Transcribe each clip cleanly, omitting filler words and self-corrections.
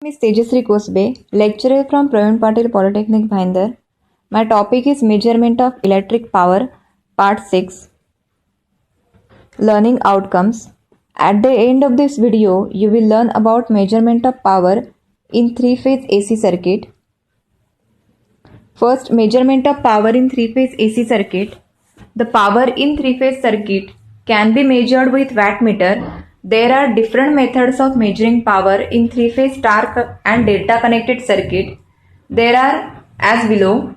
Miss Tejasri Kosbe, lecturer from Praveen Patil Polytechnic, Bhayandar. My topic is Measurement of Electric Power, Part 6, Learning Outcomes. At the end of this video, you will learn about measurement of power in three-phase AC circuit. First, measurement of power in three-phase AC circuit. The power in three-phase circuit can be measured with wattmeter. There are different methods of measuring power in three-phase star and delta connected circuit. There are as below.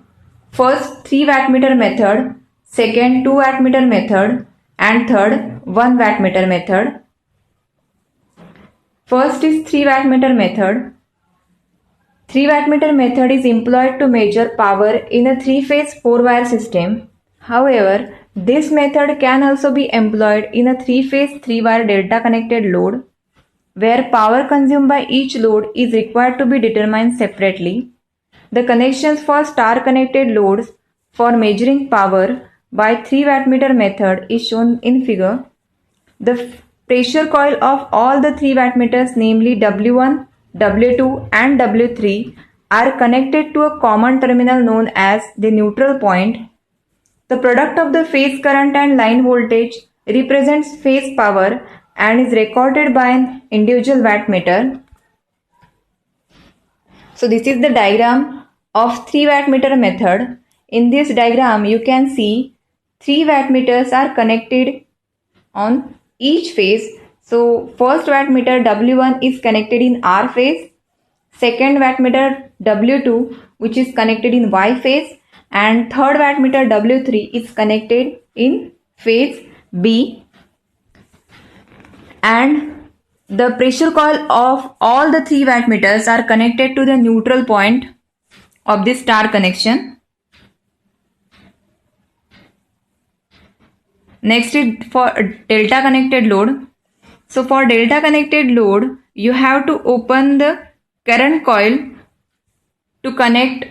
First, 3 wattmeter method, second 2 wattmeter method, and third 1 wattmeter method. First is 3 wattmeter method. 3 wattmeter method is employed to measure power in a three-phase 4-wire system. However, this method can also be employed in a three-phase 3-wire delta connected load, where power consumed by each load is required to be determined separately. The connections for star connected loads for measuring power by 3 wattmeter method is shown in figure. The pressure coil of all the 3 wattmeters, namely W1, W2 and W3, are connected to a common terminal known as the neutral point. The product of the phase current and line voltage represents phase power and is recorded by an individual wattmeter. So this is the diagram of 3 wattmeter method. In this diagram you can see 3 wattmeters are connected on each phase. So first wattmeter W1 is connected in R phase, second wattmeter W2 which is connected in Y phase, and third wattmeter W3 is connected in phase B. And the pressure coil of all the 3 wattmeters are connected to the neutral point of this star connection. Next is for delta connected load. So for delta connected load, you have to open the current coil to connect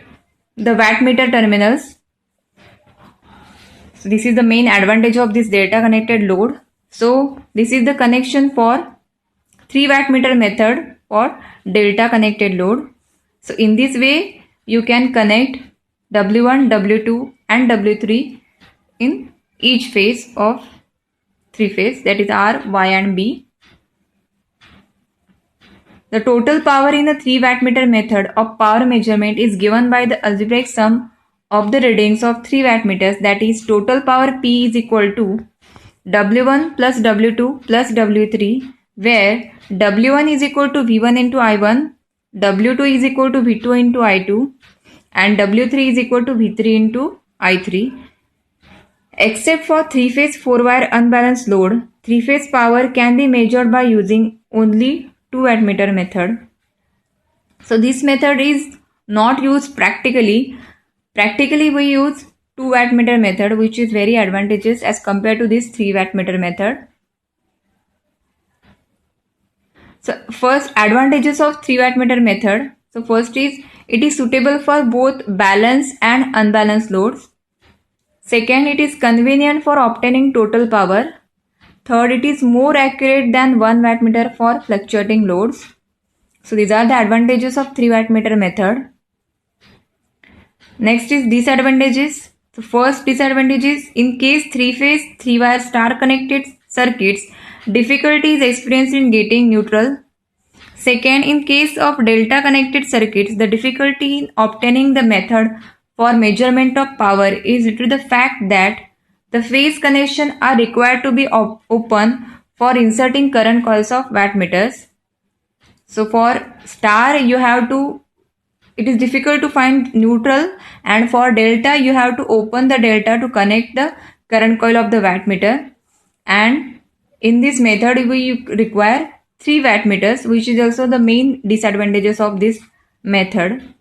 the wattmeter terminals. So this is the main advantage of this delta connected load. So this is the connection for 3 wattmeter method for delta connected load. So in this way you can connect W1, W2 and W3 in each phase of 3 phase, that is R, Y and B. The total power in the 3 wattmeter method of power measurement is given by the algebraic sum of the readings of 3 wattmeters, that is total power P is equal to W1 plus W2 plus W3, where W1 is equal to V1 into I1, W2 is equal to V2 into I2 and W3 is equal to V3 into I3. Except for 3-phase 4-wire unbalanced load, 3-phase power can be measured by using only 2 wattmeter method. So this method is not used practically. Practically we use 2 wattmeter method, which is very advantageous as compared to this 3 wattmeter method. So first, advantages of 3 wattmeter method. So first is it is suitable for both balanced and unbalanced loads. Second, it is convenient for obtaining total power. Third, it is more accurate than 1 wattmeter for fluctuating loads. So these are the advantages of 3 wattmeter method. Next is disadvantages. So first disadvantage is in case 3-phase 3-wire star connected circuits, difficulty is experienced in getting neutral. Second, in case of delta connected circuits, the difficulty in obtaining the method for measurement of power is due to the fact that the phase connection are required to be open for inserting current coils of wattmeters. So for star it is difficult to find neutral, and for delta you have to open the delta to connect the current coil of the wattmeter, and in this method we require 3 wattmeters, which is also the main disadvantages of this method.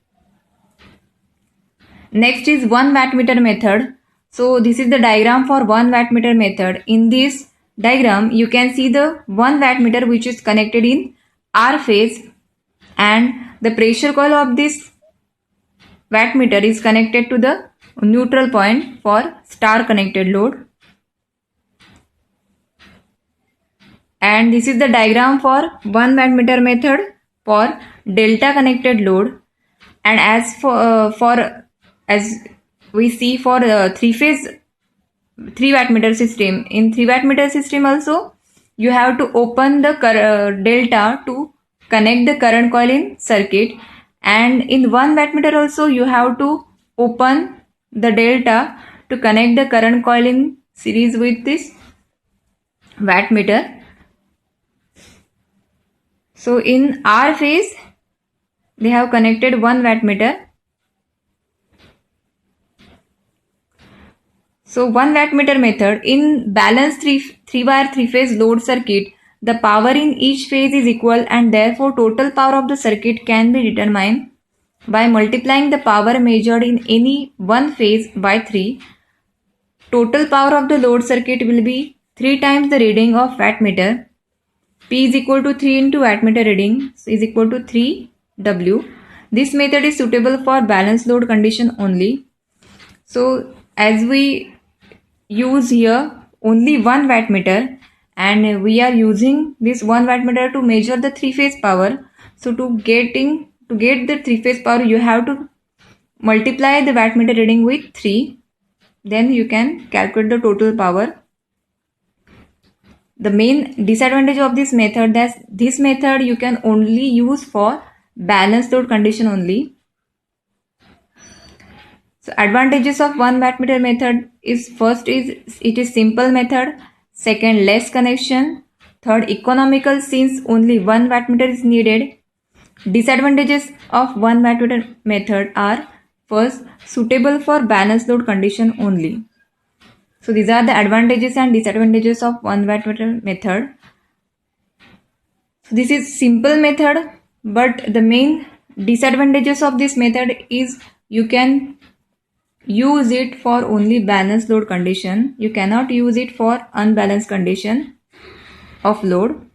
Next is 1 wattmeter method. So this is the diagram for 1 wattmeter method. In this diagram you can see the 1 wattmeter which is connected in R phase, and the pressure coil of this wattmeter is connected to the neutral point for star connected load. And this is the diagram for 1 wattmeter method for delta connected load, and as we see for three-phase 3 wattmeter system, in 3 wattmeter system also you have to open the delta to connect the current coil in circuit, and in 1 wattmeter also you have to open the delta to connect the current coil in series with this wattmeter. So in R phase they have connected 1 wattmeter. So 1 wattmeter method, in balanced 3 wire 3 phase load circuit, the power in each phase is equal and therefore total power of the circuit can be determined by multiplying the power measured in any one phase by 3. Total power of the load circuit will be 3 times the reading of wattmeter. P is equal to 3 into wattmeter reading is equal to 3 W. This method is suitable for balanced load condition only. So as we use here only 1 wattmeter and we are using this 1 wattmeter to measure the 3 phase power. So to get the 3 phase power you have to multiply the wattmeter reading with 3. Then you can calculate the total power. The main disadvantage of this method, that this method you can only use for balanced load condition only. So advantages of 1 wattmeter method is, first is it is simple method, second less connection, third economical since only 1 wattmeter is needed. Disadvantages of 1 wattmeter method are, first, suitable for balanced load condition only. So these are the advantages and disadvantages of 1 wattmeter method. So this is simple method, but the main disadvantages of this method is you can use it for only balanced load condition. You cannot use it for unbalanced condition of load.